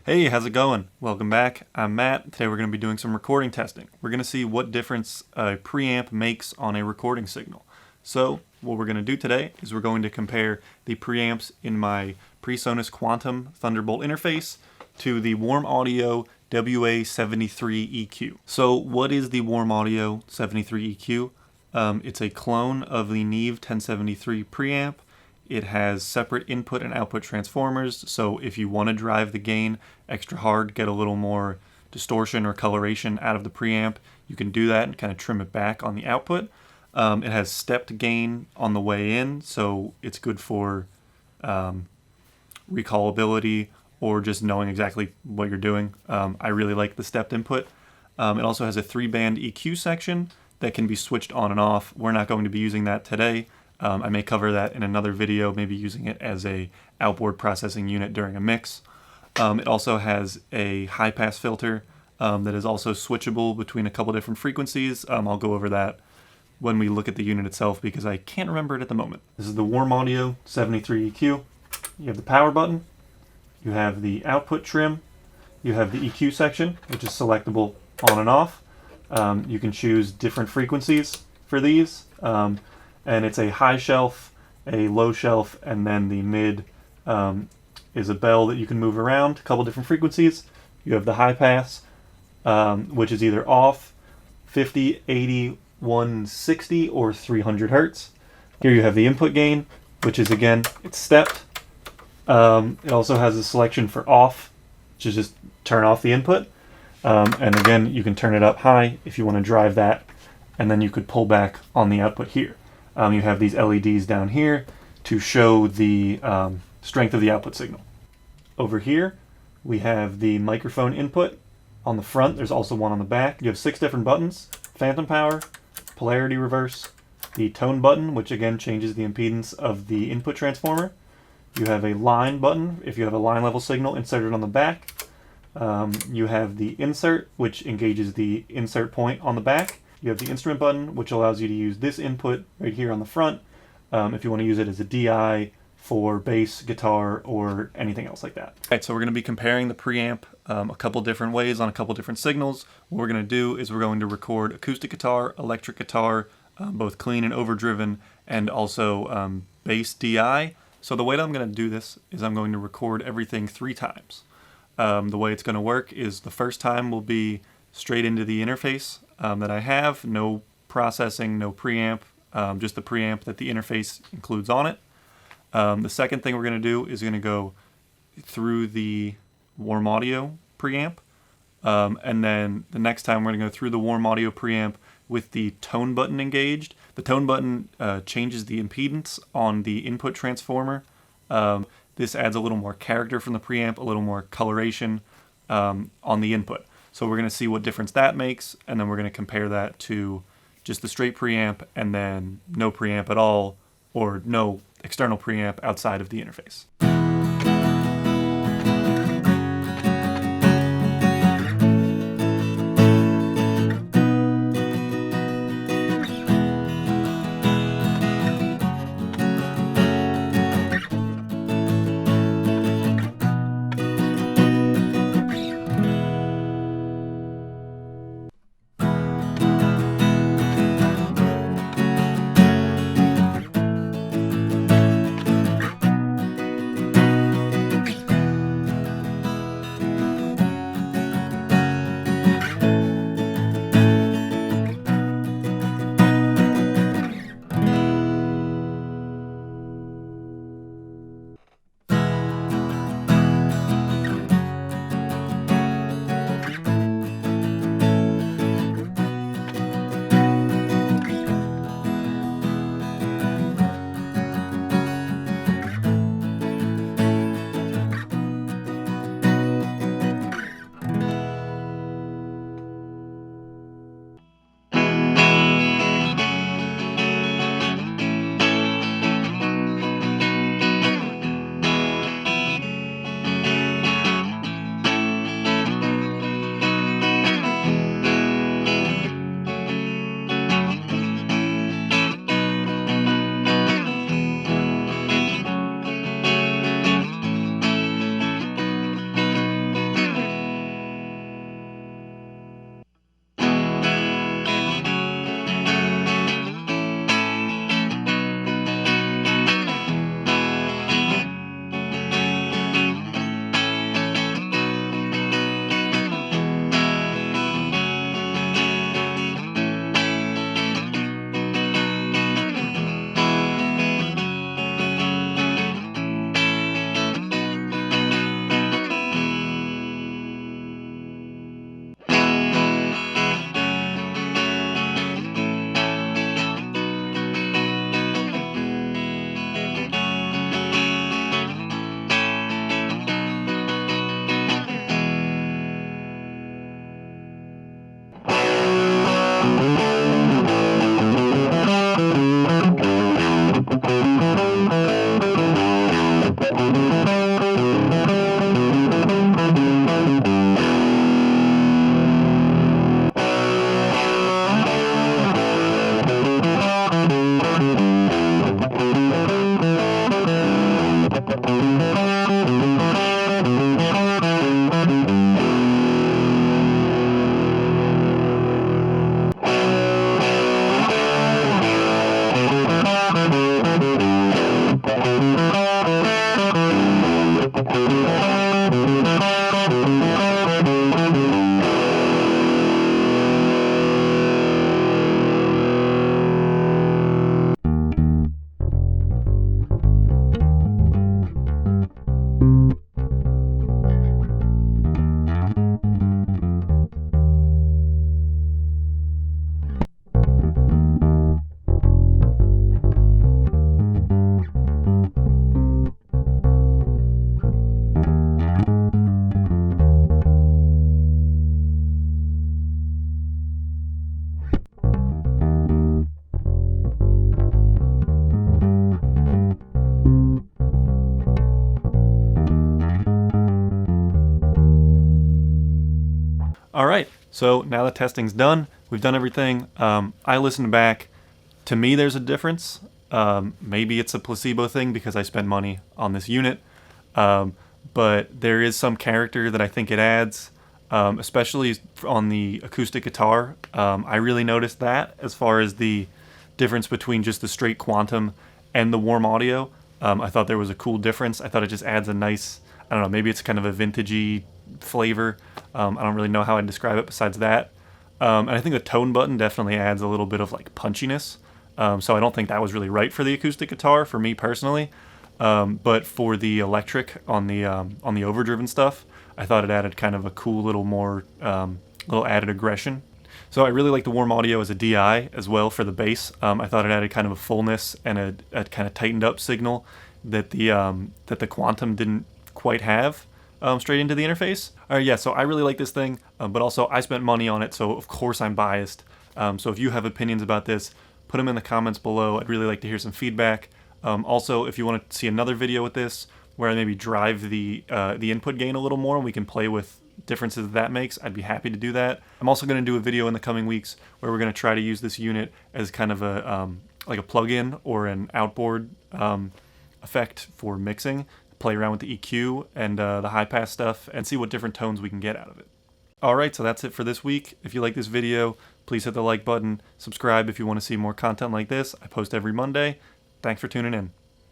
Hey, how's it going? Welcome back. I'm Matt. Today we're going to be doing some recording testing. We're going to see what difference a preamp makes on a recording signal. So what we're going to do today is we're going to compare the preamps in my PreSonus Quantum Thunderbolt interface to the Warm Audio WA73 EQ. So what is the Warm Audio 73 EQ? It's a clone of the Neve 1073 preamp. It has separate input and output transformers, so if you want to drive the gain extra hard, get a little more distortion or coloration out of the preamp, you can do that and kind of trim it back on the output. It has stepped gain on the way in, so it's good for recallability or just knowing exactly what you're doing. I really like the stepped input. It also has a 3-band EQ section that can be switched on and off. We're not going to be using that today. I may cover that in another video, maybe using it as a outboard processing unit during a mix. It also has a high-pass filter that is also switchable between a couple different frequencies. I'll go over that when we look at the unit itself because I can't remember it at the moment. This is the Warm Audio 73 EQ. You have the power button, you have the output trim, you have the EQ section, which is selectable on and off. You can choose different frequencies for these. And it's a high shelf, a low shelf, and then the mid is a bell that you can move around, a couple different frequencies. You have the high pass, which is either off, 50, 80, 160, or 300 hertz. Here you have the input gain, which is, again, it's stepped. It also has a selection for off, which is just turn off the input. And again, you can turn it up high if you want to drive that, and then you could pull back on the output here. You have these LEDs down here to show the strength of the output signal. Over here, we have the microphone input on the front. There's also one on the back. You have 6 different buttons: phantom power, polarity reverse, the tone button, which again changes the impedance of the input transformer. You have a line button if you have a line level signal inserted on the back. You have the insert, which engages the insert point on the back. You have the instrument button, which allows you to use this input right here on the front if you want to use it as a DI for bass, guitar, or anything else like that. All right, so we're going to be comparing the preamp a couple different ways on a couple different signals. What we're going to do is we're going to record acoustic guitar, electric guitar, both clean and overdriven, and also bass DI. So the way that I'm going to do this is I'm going to record everything 3 times. The way it's going to work is the first time will be straight into the interface that I have, no processing, no preamp, just the preamp that the interface includes on it. The second thing we're going to do is going to go through the Warm Audio preamp, and then the next time we're going to go through the Warm Audio preamp with the tone button engaged. The tone button changes the impedance on the input transformer. This adds a little more character from the preamp, a little more coloration on the input. So we're going to see what difference that makes, and then we're going to compare that to just the straight preamp and then no preamp at all, or no external preamp outside of the interface. All right, so now the testing's done. We've done everything. I listened back. To me, there's a difference. Maybe it's a placebo thing because I spent money on this unit. But there is some character that I think it adds, especially on the acoustic guitar. I really noticed that as far as the difference between just the straight Quantum and the warm audio. I thought there was a cool difference. I thought it just adds a nice, I don't know, maybe it's kind of a vintagey flavor. I don't really know how I'd describe it besides that. And I think the tone button definitely adds a little bit of like punchiness. So I don't think that was really right for the acoustic guitar for me personally. But for the electric on the overdriven stuff, I thought it added kind of a cool little more little added aggression. So I really like the warm audio as a DI as well for the bass. I thought it added kind of a fullness and a kind of tightened up signal that the Quantum didn't quite have straight into the interface. Yeah, so I really like this thing, but also I spent money on it, so of course I'm biased. So if you have opinions about this, put them in the comments below. I'd really like to hear some feedback. Also, if you want to see another video with this, where I maybe drive the input gain a little more and we can play with differences that makes, I'd be happy to do that. I'm also going to do a video in the coming weeks where we're going to try to use this unit as kind of a like a plug-in or an outboard effect for mixing, play around with the EQ and the high-pass stuff, and see what different tones we can get out of it. Alright, so that's it for this week. If you like this video, please hit the like button, subscribe if you want to see more content like this. I post every Monday. Thanks for tuning in.